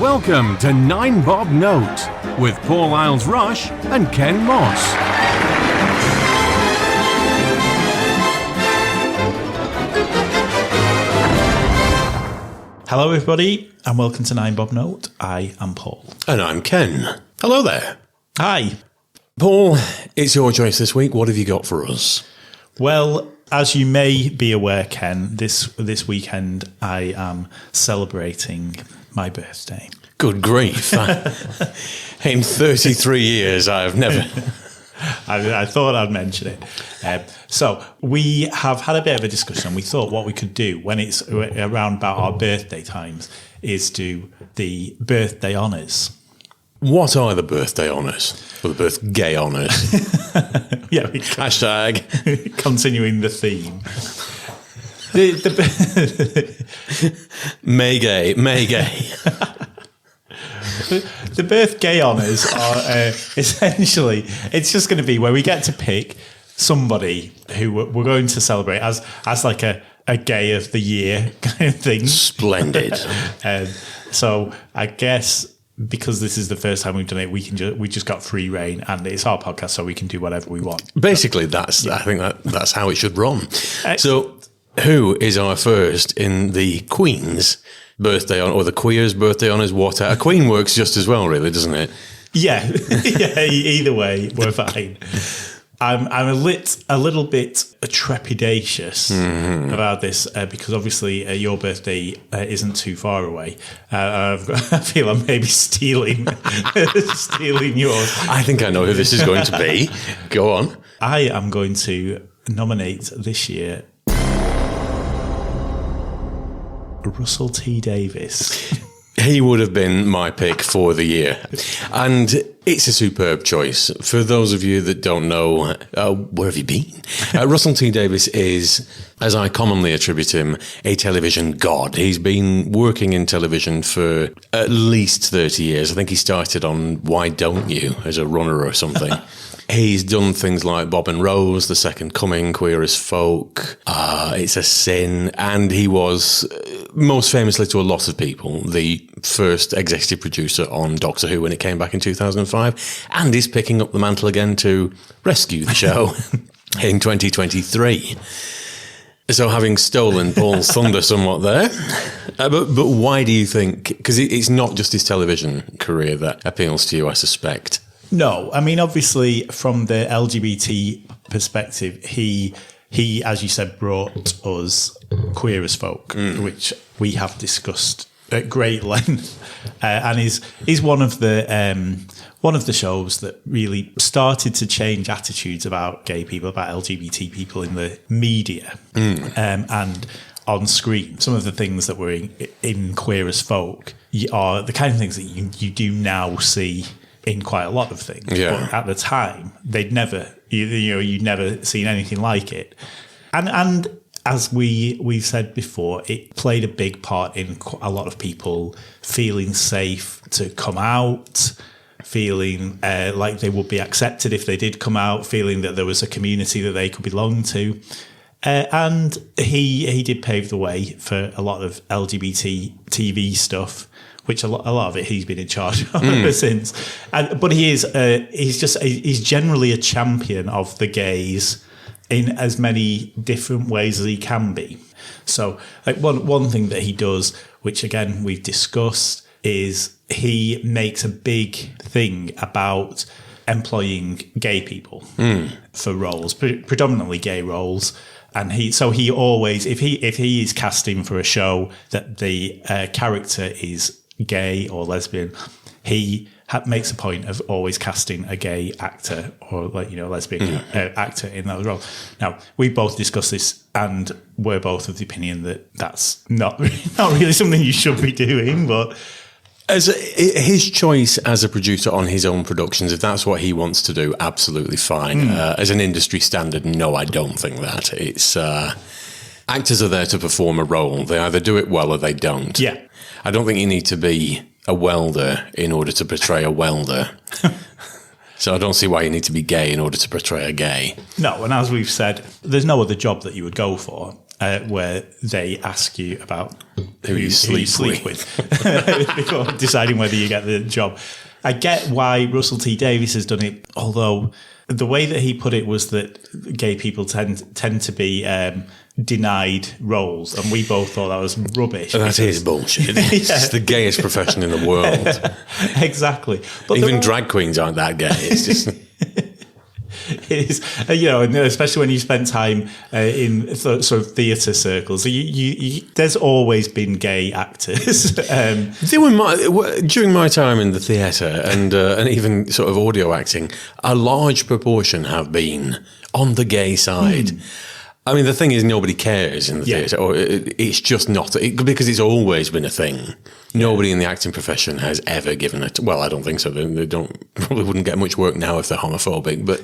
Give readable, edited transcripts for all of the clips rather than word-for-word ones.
Welcome to 9 Bob Note with Paul Isles-Rush and Ken Moss. Hello everybody and welcome to 9 Bob Note. I am Paul. And I'm Ken. Hello there. Hi. Paul, it's your choice this week. What have you got for us? Well, as you may be aware, Ken, this weekend I am celebrating my birthday. Good grief. In 33 years, I've never... I thought I'd mention it. So we have had a bit of a discussion. We thought what we could do when it's around about our birthday times is do the birthday honours. What are the birthday honours? Or the birthday honours? Yeah, Hashtag. Continuing the theme. May gay. The birthday honours are essentially, it's just going to be where we get to pick somebody who we're going to celebrate as like a gay of the year kind of thing. Splendid. So I guess because this is the first time we've done it, we just got free reign, and it's our podcast, so we can do whatever we want. Basically, I think that's how it should run. Excellent. So, who is our first in the Queen's birthday on, or the Queer's birthday honours? What a Queen works just as well, really, doesn't it? Yeah, yeah. Either way, we're fine. I'm a little bit trepidatious about this because obviously your birthday isn't too far away. I feel I'm maybe stealing yours. I think I know who this is going to be. Go on. I am going to nominate this year Russell T Davies. He would have been my pick for the year. And it's a superb choice. For those of you that don't know, where have you been? Russell T Davies is, as I commonly attribute him, a television god. He's been working in television for at least 30 years. I think he started on Why Don't You as a runner or something. He's done things like Bob and Rose, The Second Coming, Queer as Folk, It's a Sin, and he was, most famously to a lot of people, the first executive producer on Doctor Who when it came back in 2005, and he's picking up the mantle again to rescue the show in 2023. So having stolen Paul's thunder somewhat there, but why do you think, because it's not just his television career that appeals to you, I suspect. No, I mean, obviously, from the LGBT perspective, he, as you said, brought us Queer as Folk, which we have discussed at great length, and is one of the shows that really started to change attitudes about gay people, about LGBT people in the media, and on screen. Some of the things that were in Queer as Folk are the kind of things that you do now see in quite a lot of things. Yeah. But at the time, you'd never seen anything like it. And as we've said before, it played a big part in a lot of people feeling safe to come out, feeling like they would be accepted if they did come out, feeling that there was a community that they could belong to. And he did pave the way for a lot of LGBT TV stuff, which a lot of it he's been in charge of ever since. But he's generally a champion of the gays in as many different ways as he can be. So like one thing that he does, which again we've discussed, is he makes a big thing about employing gay people for roles, predominantly gay roles. And he always, if he is casting for a show that the character is gay or lesbian, he makes a point of always casting a gay actor or lesbian actor in that role. Now, we both discussed this, and we're both of the opinion that that's not really something you should be doing. But as his choice as a producer on his own productions, if that's what he wants to do, absolutely fine. As an industry standard, no, I don't think that. It's actors are there to perform a role. They either do it well or they don't. Yeah. I don't think you need to be a welder in order to portray a welder. So I don't see why you need to be gay in order to portray a gay. No, and as we've said, there's no other job that you would go for. where they ask you about who you sleep with before deciding whether you get the job. I get why Russell T Davies has done it, although the way that he put it was that gay people tend to be denied roles, and we both thought that was rubbish. That is bullshit. It's the gayest profession in the world. Exactly. But even drag queens aren't that gay. It's just... It is, and especially when you spend time in sort of theatre circles. There's always been gay actors. During my time in the theatre and even sort of audio acting, a large proportion have been on the gay side. I mean, the thing is, nobody cares in the theatre, or it's just not because it's always been a thing. Nobody in the acting profession has ever given it. Well, I don't think so. They probably wouldn't get much work now if they're homophobic, but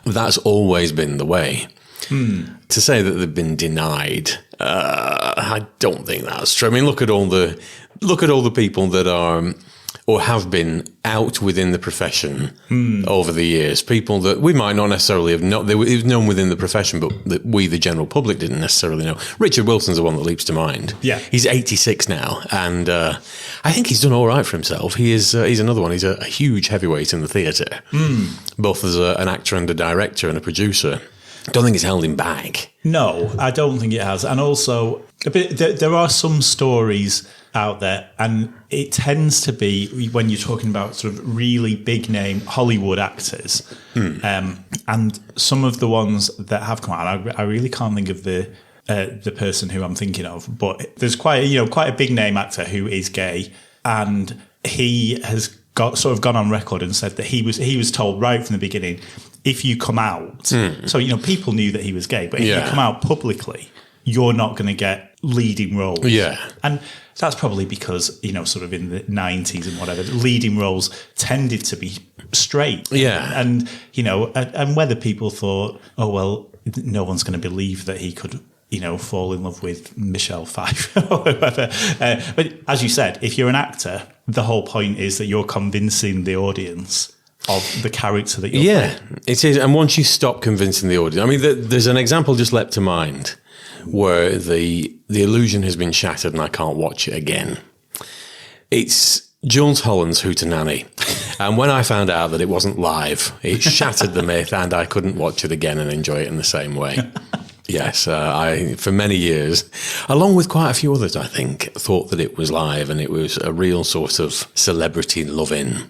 that's always been the way. To say that they've been denied, I don't think that's true. I mean, look at all the people that are or have been out within the profession over the years. People that we might not necessarily have known. It was known within the profession, but that we, the general public, didn't necessarily know. Richard Wilson's the one that leaps to mind. Yeah. He's 86 now, and I think he's done all right for himself. He's another one. He's a huge heavyweight in the theatre, both as an actor and a director and a producer. Don't think it's held him back. No, I don't think it has. And also, there are some stories out there, and it tends to be when you're talking about sort of really big name Hollywood actors, and some of the ones that have come out. I really can't think of the person who I'm thinking of, but there's quite a big name actor who is gay, and he has gone on record and said that he was told right from the beginning, if you come out, so people knew that he was gay, but if you come out publicly, you're not going to get leading roles. Yeah. And that's probably because, sort of in the 90s and whatever, leading roles tended to be straight. Yeah. And, and whether people thought, oh, well, no one's going to believe that he could, fall in love with Michelle Pfeiffer or whatever. But as you said, if you're an actor, the whole point is that you're convincing the audience of the character that you're playing. It is. And once you stop convincing the audience, I mean, there's an example just leapt to mind where the illusion has been shattered and I can't watch it again. It's Jules Holland's Hootenanny. And when I found out that it wasn't live, it shattered the myth and I couldn't watch it again and enjoy it in the same way. Yes, I, for many years, along with quite a few others, I think, thought that it was live and it was a real sort of celebrity love-in.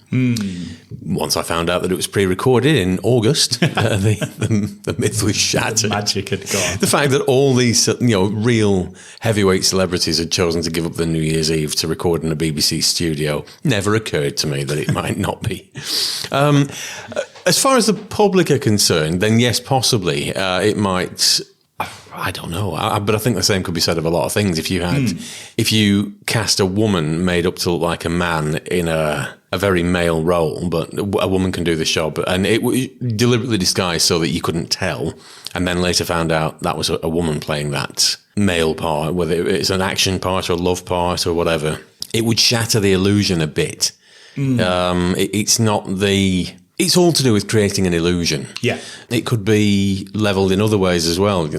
Once I found out that it was pre-recorded in August, the myth was shattered. The magic had gone. The fact that all these, real heavyweight celebrities had chosen to give up their New Year's Eve to record in a BBC studio never occurred to me that it might not be. As far as the public are concerned, then yes, possibly it might. I don't know, but I think the same could be said of a lot of things. If you cast a woman made up to look like a man in a very male role, but a woman can do the job, and it was deliberately disguised so that you couldn't tell, and then later found out that was a woman playing that male part, whether it's an action part or a love part or whatever, it would shatter the illusion a bit. It's all to do with creating an illusion. Yeah. It could be levelled in other ways as well.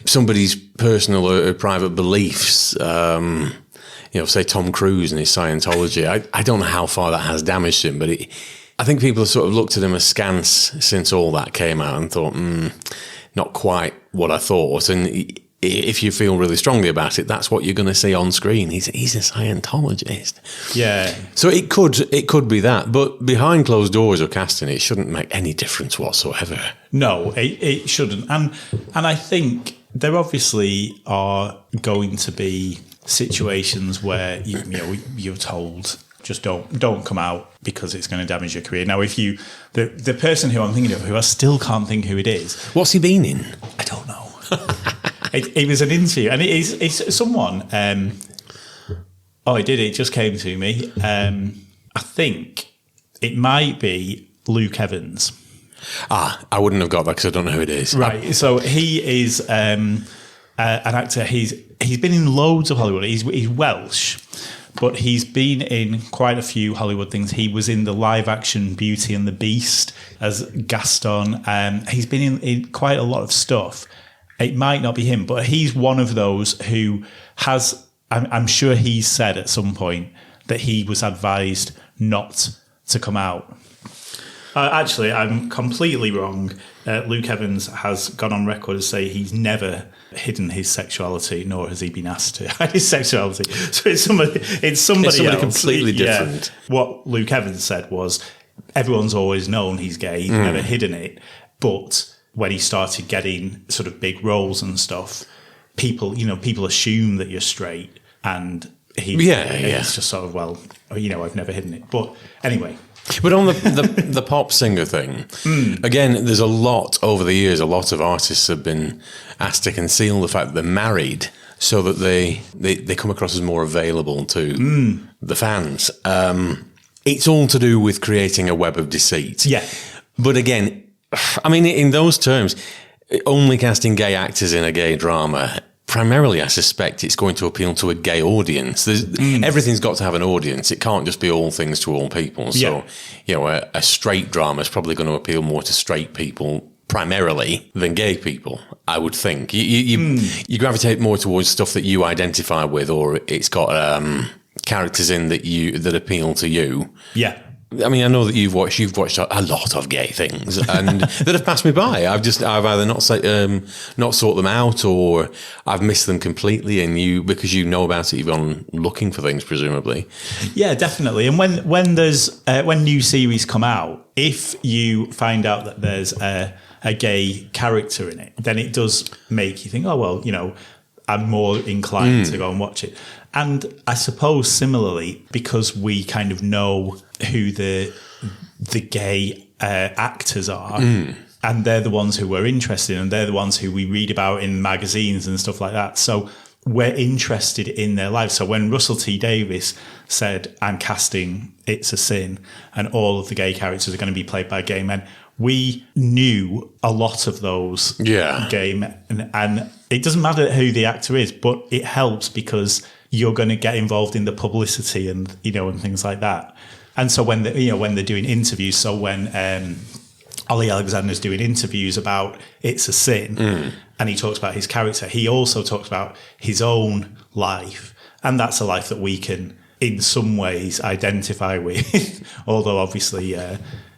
Somebody's personal or private beliefs, say Tom Cruise and his Scientology. I don't know how far that has damaged him, but I think people have sort of looked at him askance since all that came out and thought, not quite what I thought. And if you feel really strongly about it, that's what you're going to see on screen. He's a Scientologist. Yeah. So it could be that, but behind closed doors or casting, it shouldn't make any difference whatsoever. No, it shouldn't. And I think there obviously are going to be situations where you're told just don't come out because it's going to damage your career. Now, if the person who I'm thinking of, who I still can't think who it is, what's he been in? I don't know. It was an interview, and it's someone. It just came to me. I think it might be Luke Evans. I wouldn't have got that because I don't know who it is. Right. So he is an actor. He's been in loads of Hollywood. He's Welsh, but he's been in quite a few Hollywood things. He was in the live-action Beauty and the Beast as Gaston. He's been in quite a lot of stuff. it might not be him, but he's one of those who has, I'm sure he's said at some point that he was advised not to come out. Actually, I'm completely wrong. Luke Evans has gone on record to say he's never hidden his sexuality, nor has he been asked to hide his sexuality. So it's somebody else. Completely different. Yeah. What Luke Evans said was, everyone's always known he's gay, he's never hidden it. But when he started getting sort of big roles and stuff, people assume that you're straight, and it's just sort of, well, I've never hidden it. But anyway. But on the pop singer thing, again, there's a lot over the years, a lot of artists have been asked to conceal the fact that they're married so that they come across as more available to the fans. It's all to do with creating a web of deceit. Yeah. But again, I mean, in those terms, only casting gay actors in a gay drama, primarily, I suspect it's going to appeal to a gay audience. Everything's got to have an audience. It can't just be all things to all people. So, a straight drama is probably going to appeal more to straight people primarily than gay people, I would think. You gravitate more towards stuff that you identify with, or it's got characters in that appeal to you. Yeah. I mean, I know that you've watched a lot of gay things, and that have passed me by. I've either not sought them out, or I've missed them completely. And because you know about it, you've gone looking for things, presumably. Yeah, definitely. And when there's when new series come out, if you find out that there's a gay character in it, then it does make you think, oh well, I'm more inclined to go and watch it. And I suppose similarly, because we kind of know who the gay actors are, and they're the ones who we're interested in, and they're the ones who we read about in magazines and stuff like that. So we're interested in their lives. So when Russell T Davies said, I'm casting It's a Sin, and all of the gay characters are going to be played by gay men, we knew a lot of those gay men. And it doesn't matter who the actor is, but it helps because you're going to get involved in the publicity and and things like that. And so when they're doing interviews, so when Ollie Alexander's doing interviews about It's a Sin, and he talks about his character, he also talks about his own life, and that's a life that we can in some ways identify with. Although obviously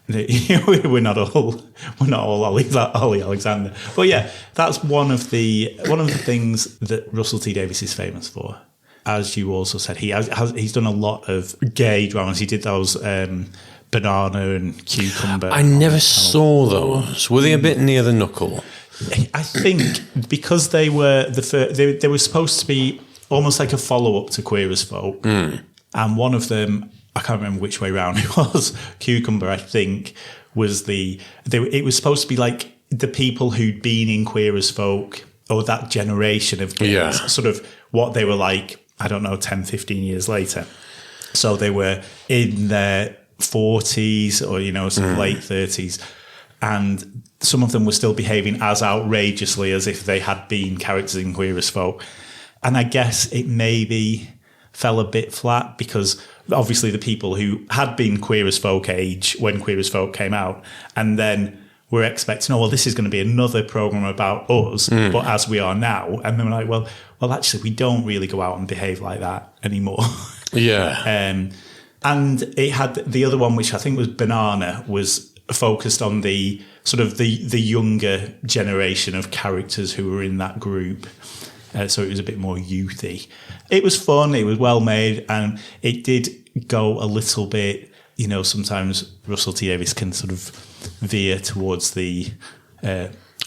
we're not all Ollie Alexander. But yeah, that's one of the things that Russell T Davies is famous for. As you also said, he's done a lot of gay dramas. He did those Banana and Cucumber. I never saw those. Were they a bit near the knuckle? I think because they were they were supposed to be almost like a follow-up to Queer as Folk. And one of them, I can't remember which way round it was, Cucumber, I think, was it was supposed to be like the people who'd been in Queer as Folk, or that generation of gays, sort of what they were like, I don't know, 10, 15 years later. So they were in their 40s or, sort of late 30s. And some of them were still behaving as outrageously as if they had been characters in Queer as Folk. And I guess it maybe fell a bit flat because obviously the people who had been Queer as Folk age when Queer as Folk came out, and then we're expecting, this is going to be another program about us, but as we are now. And then we're like, well, actually, we don't really go out and behave like that anymore. Yeah. And it had the other one, which I think was Banana, was focused on the sort of the younger generation of characters who were in that group. So it was a bit more youthy. It was fun. It was well made, and it did go a little bit. Sometimes Russell T Davies can sort of veer towards the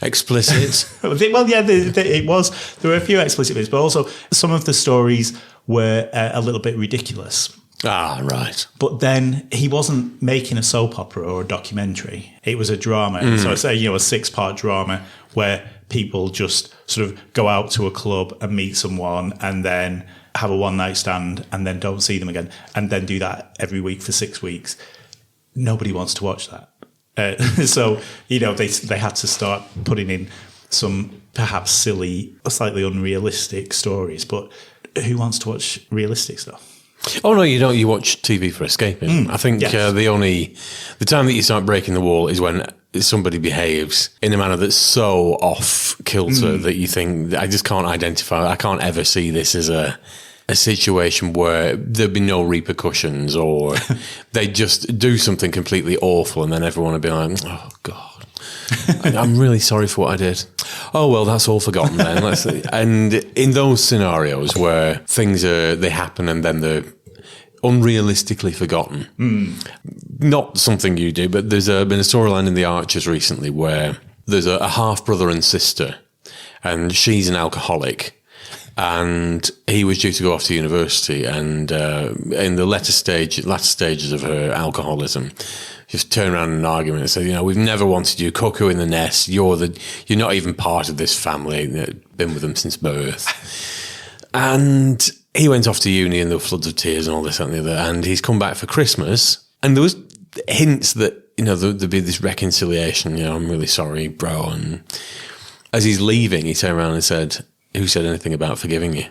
explicit. Well, yeah, it was. There were a few explicit bits, but also some of the stories were a little bit ridiculous. Ah, right. But then he wasn't making a soap opera or a documentary. It was a drama. So it's a 6-part drama where people just sort of go out to a club and meet someone and then have a one-night stand and then don't see them again and then do that every week for 6 weeks. Nobody wants to watch that. So, they had to start putting in some perhaps silly, slightly unrealistic stories. But who wants to watch realistic stuff? Oh, no, you don't. You watch TV for escaping. I think the time that you start breaking the wall is when somebody behaves in a manner that's so off kilter that you think, I just can't identify. I can't ever see this as a situation where there'd be no repercussions, or they just do something completely awful and then everyone would be like, oh God, I'm really sorry for what I did. Oh, well, that's all forgotten then. And in those scenarios where they happen and then they're unrealistically forgotten, not something you do, but there's been a storyline in The Archers recently where there's a half-brother and sister, and she's an alcoholic, and he was due to go off to university, and in the latter stages of her alcoholism, just turn around in an argument and say, we've never wanted you, cuckoo in the nest. You're not even part of this family. Been with them since birth. And he went off to uni and there were floods of tears and all this and the other. And he's come back for Christmas. And there was hints that, there'd be this reconciliation. I'm really sorry, bro. And as he's leaving, he turned around and said, who said anything about forgiving you?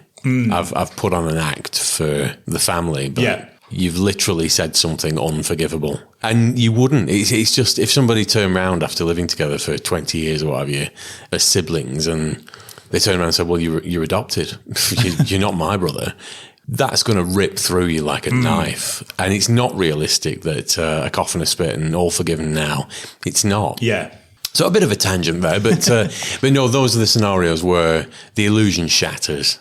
I've put on an act for the family, but you've literally said something unforgivable. And you wouldn't. It's just, if somebody turned around after living together for 20 years or what have you, as siblings, and they turn around and say, well, you're adopted. You're not my brother. That's going to rip through you like a knife. And it's not realistic that a coffin of spit and all forgiven now. It's not. Yeah. So a bit of a tangent there, but no, those are the scenarios where the illusion shatters.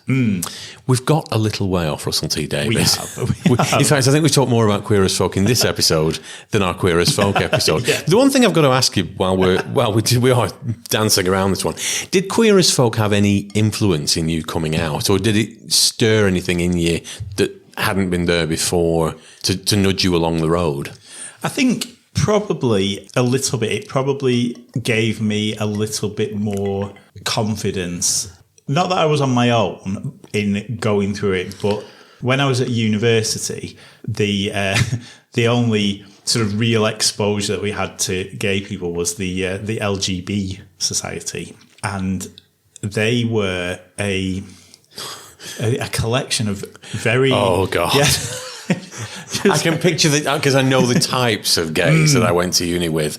We've got a little way off Russell T Davies. We have. In fact, I think we talked more about Queer as Folk in this episode than our Queer as Folk episode. Yeah. The one thing I've got to ask you while we are dancing around this one, did Queer as Folk have any influence in you coming out, or did it stir anything in you that hadn't been there before to nudge you along the road? I think probably a little bit. It probably gave me a little bit more confidence. Not that I was on my own in going through it, but when I was at university, the only sort of real exposure that we had to gay people was the LGB Society, and they were a collection of very Yeah. I can picture that because I know the types of gays that I went to uni with,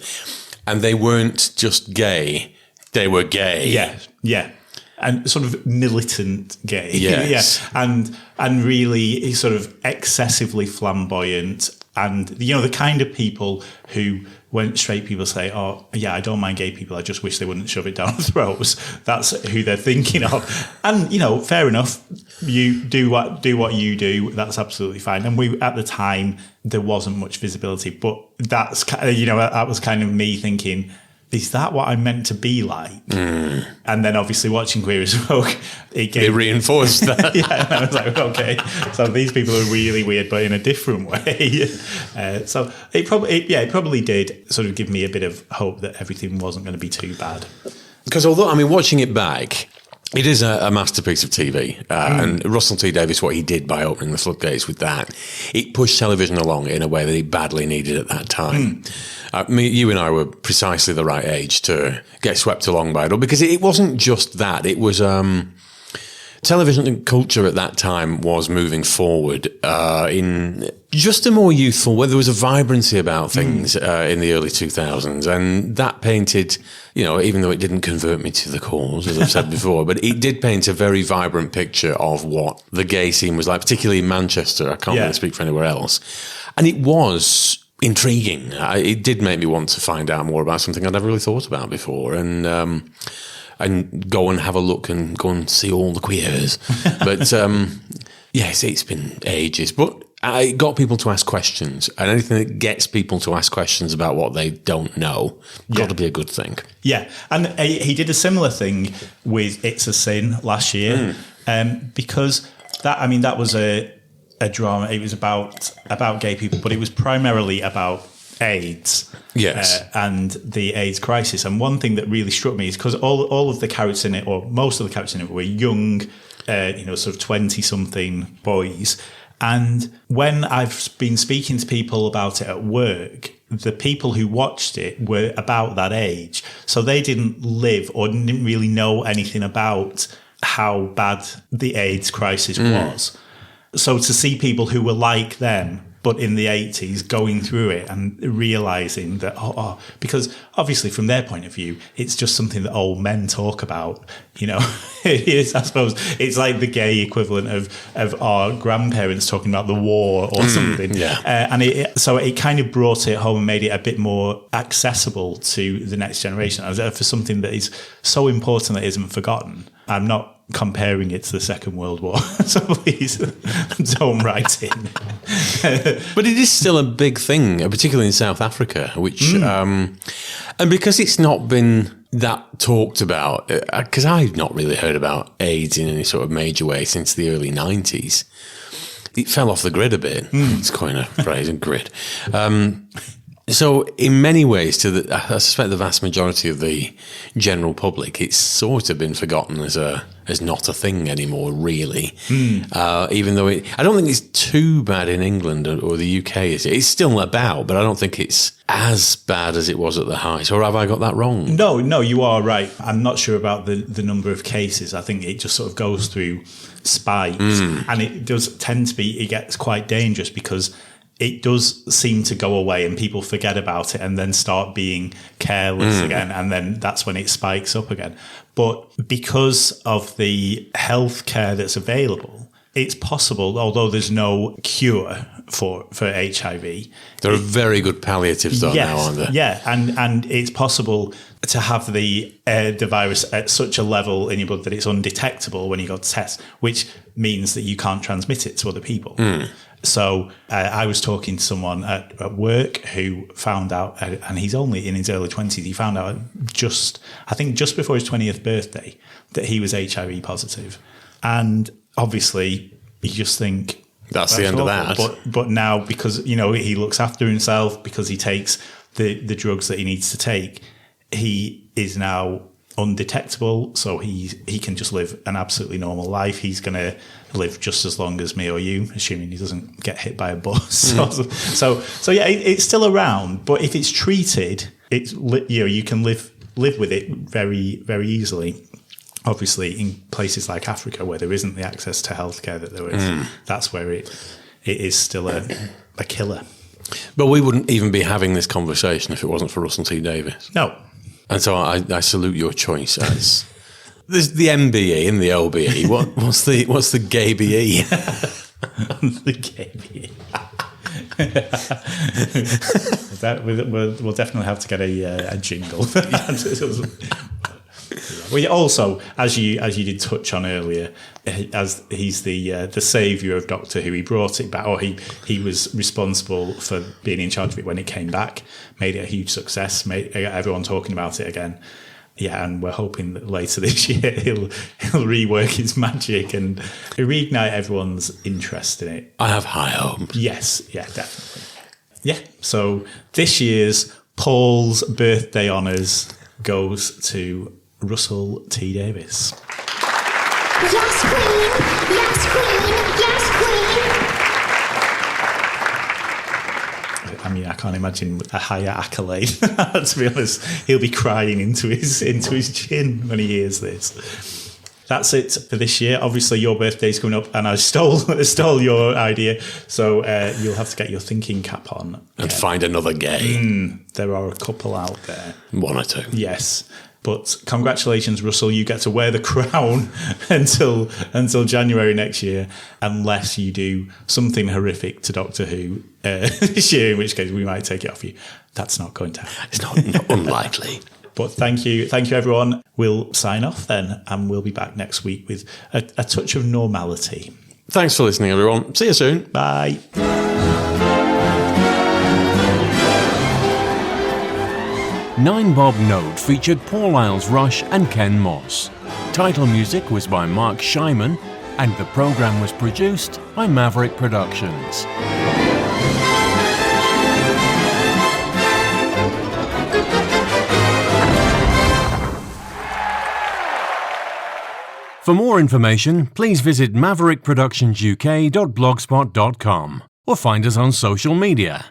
and they weren't just gay; they were gay. Yeah, and sort of militant gay. Yes. and really sort of excessively flamboyant, and the kind of people who, when straight people say, "Oh, yeah, I don't mind gay people. I just wish they wouldn't shove it down our throats." That's who they're thinking of. And fair enough. You do what you do. That's absolutely fine. And at the time, there wasn't much visibility, but that's that was kind of me thinking, is that what I'm meant to be like? And then obviously watching Queer as Folk, it reinforced that. Yeah, and I was like, okay, so these people are really weird, but in a different way. So it probably did sort of give me a bit of hope that everything wasn't going to be too bad. Because although, watching it back, it is a masterpiece of TV. And Russell T Davies, what he did by opening the floodgates with that, it pushed television along in a way that it badly needed at that time. You and I were precisely the right age to get swept along by it all, because it wasn't just that. It was television culture at that time was moving forward in just a more youthful way. There was a vibrancy about things in the early 2000s, and that painted, even though it didn't convert me to the cause, as I've said before, but it did paint a very vibrant picture of what the gay scene was like, particularly in Manchester. I can't really speak for anywhere else. And it was intriguing. It did make me want to find out more about something I'd never really thought about before, and go and have a look and go and see all the queers. But yes, it's been ages, but I got people to ask questions, and anything that gets people to ask questions about what they don't know, got to be a good thing. Yeah, and he did a similar thing with It's a Sin last year, because that was a drama. It was about gay people, but it was primarily about AIDS, and the AIDS crisis. And one thing that really struck me is because all of the characters in it, or most of the characters in it, were young, sort of 20-something boys. And when I've been speaking to people about it at work, the people who watched it were about that age. So they didn't live or didn't really know anything about how bad the AIDS crisis was. So to see people who were like them But in the 80s, going through it and realizing that, because obviously from their point of view, it's just something that old men talk about. You know, it is, I suppose, it's like the gay equivalent of our grandparents talking about the war or something. Yeah. So it kind of brought it home and made it a bit more accessible to the next generation for something that is so important that isn't forgotten. I'm not comparing it to the Second World War, so please don't write in. But it is still a big thing, particularly in South Africa, which, and because it's not been that talked about, because I've not really heard about AIDS in any sort of major way since the early 90s. It fell off the grid a bit. It's quite a phrase, a grid. So in many ways, I suspect the vast majority of the general public, it's sort of been forgotten as not a thing anymore, really. Even though I don't think it's too bad in England or the UK. It's still about, but I don't think it's as bad as it was at the height. Or have I got that wrong? No, you are right. I'm not sure about the number of cases. I think it just sort of goes through spikes, and it does tend to be. It gets quite dangerous because it does seem to go away and people forget about it and then start being careless again. And then that's when it spikes up again. But because of the healthcare that's available, it's possible, although there's no cure for HIV. There are very good palliatives though now, aren't there? Yeah, and it's possible to have the virus at such a level in your blood that it's undetectable when you go to test, which means that you can't transmit it to other people. So I was talking to someone at work who found out, and he's only in his early 20s, he found out just before his 20th birthday that he was HIV positive. And obviously, you just think... That's the end of that. But now, because, you know, he looks after himself, because he takes the drugs that he needs to take, he is now undetectable, so he can just live an absolutely normal life. He's going to live just as long as me or you, assuming he doesn't get hit by a bus. So yeah, it's still around, but if it's treated, it's, you know, you can live with it very, very easily. Obviously, in places like Africa where there isn't the access to healthcare that there is, that's where it is still a killer. But we wouldn't even be having this conversation if it wasn't for Russell T Davies. No. And so I salute your choice as there's the MBE and the OBE. What's the gay BE? The gay BE. We'll definitely have to get a jingle for that. Well, also, as you did touch on earlier, as he's the saviour of Doctor Who, he brought it back, or he was responsible for being in charge of it when it came back, made it a huge success, made everyone talking about it again. Yeah, and we're hoping that later this year he'll rework his magic and reignite everyone's interest in it. I have high hopes. Yes, yeah, definitely. Yeah, so this year's Paul's birthday honours goes to Russell T Davies. Yes, Queen! Yes, Queen! Yes, Queen! I mean, I can't imagine a higher accolade. To be honest, he'll be crying into his chin when he hears this. That's it for this year. Obviously, your birthday's coming up, and I stole your idea, so you'll have to get your thinking cap on and find another gay. There are a couple out there. One or two. Yes. But congratulations, Russell. You get to wear the crown until January next year, unless you do something horrific to Doctor Who this year, in which case we might take it off you. That's not going to happen. It's not unlikely. But thank you, everyone. We'll sign off then, and we'll be back next week with a touch of normality. Thanks for listening, everyone. See you soon. Bye. Nine Bob Note featured Paul Isles-Rush and Ken Moss. Title music was by Mark Shyman, and the programme was produced by Maverick Productions. For more information, please visit maverickproductionsuk.blogspot.com or find us on social media.